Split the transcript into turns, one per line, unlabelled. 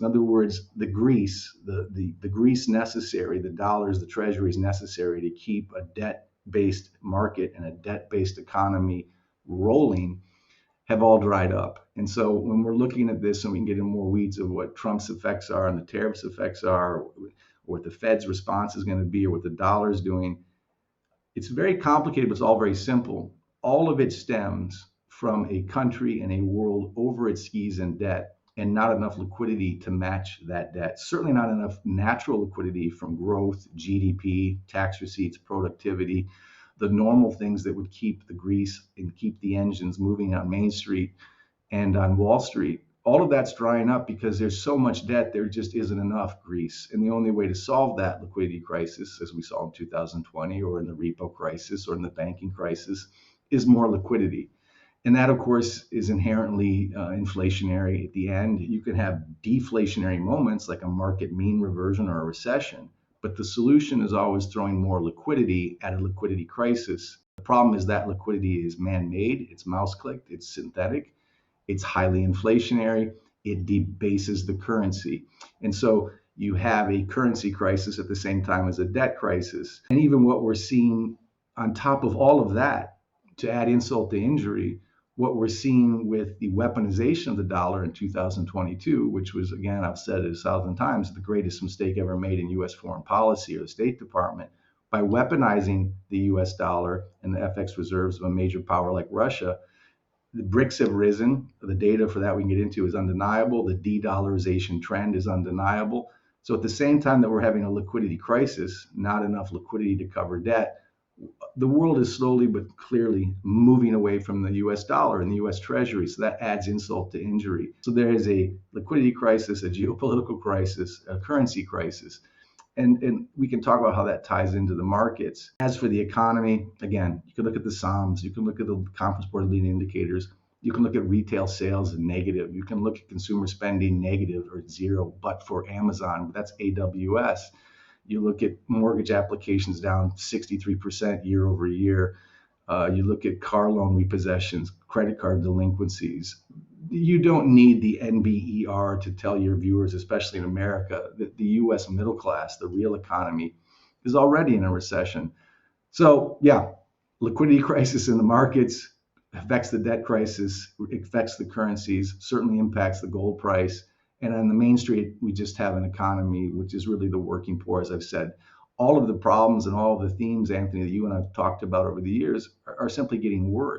In other words, the grease, the grease necessary, the dollars, the treasuries necessary to keep a debt-based market and a debt-based economy rolling have all dried up. And so when we're looking at this, and we can get in more weeds of what Trump's effects are and the tariffs effects are, or what the Fed's response is going to be, or what the dollar is doing, it's very complicated, but it's all very simple. All of it stems from a country and a world over its skis in debt and not enough liquidity to match that debt. Certainly not enough natural liquidity from growth, GDP, tax receipts, productivity, the normal things that would keep the grease and keep the engines moving on Main Street and on Wall Street. All of that's drying up because there's so much debt, there just isn't enough grease. And the only way to solve that liquidity crisis, as we saw in 2020 or in the repo crisis or in the banking crisis, is more liquidity. And that, of course, is inherently inflationary at the end. You can have deflationary moments like a market mean reversion or a recession, but the solution is always throwing more liquidity at a liquidity crisis. The problem is that liquidity is man-made, it's mouse-clicked, it's synthetic, it's highly inflationary, it debases the currency. And so you have a currency crisis at the same time as a debt crisis. And even what we're seeing on top of all of that, to add insult to injury, what we're seeing with the weaponization of the dollar in 2022, which was, again, I've said it 1,000 times, the greatest mistake ever made in U.S. foreign policy or the State Department, by weaponizing the U.S. dollar and the FX reserves of a major power like Russia. The BRICS have risen. The data for that we can get into is undeniable. The de-dollarization trend is undeniable. So at the same time that we're having a liquidity crisis, not enough liquidity to cover debt, the world is slowly but clearly moving away from the US dollar and the US Treasury. So that adds insult to injury. So there is a liquidity crisis, a geopolitical crisis, a currency crisis. And we can talk about how that ties into the markets. As for the economy, again, you can look at the SOMs, you can look at the Conference Board leading indicators, you can look at retail sales negative, you can look at consumer spending negative or zero, but for Amazon, that's AWS. You look at mortgage applications down 63% year over year. You look at car loan repossessions, credit card delinquencies. You don't need the NBER to tell your viewers, especially in America, that the U.S. middle class, the real economy, is already in a recession. So yeah, liquidity crisis in the markets affects the debt crisis, affects the currencies, certainly impacts the gold price. And on the Main Street, we just have an economy which is really the working poor, as I've said. All of the problems and all of the themes, Anthony, that you and I've talked about over the years are simply getting worse.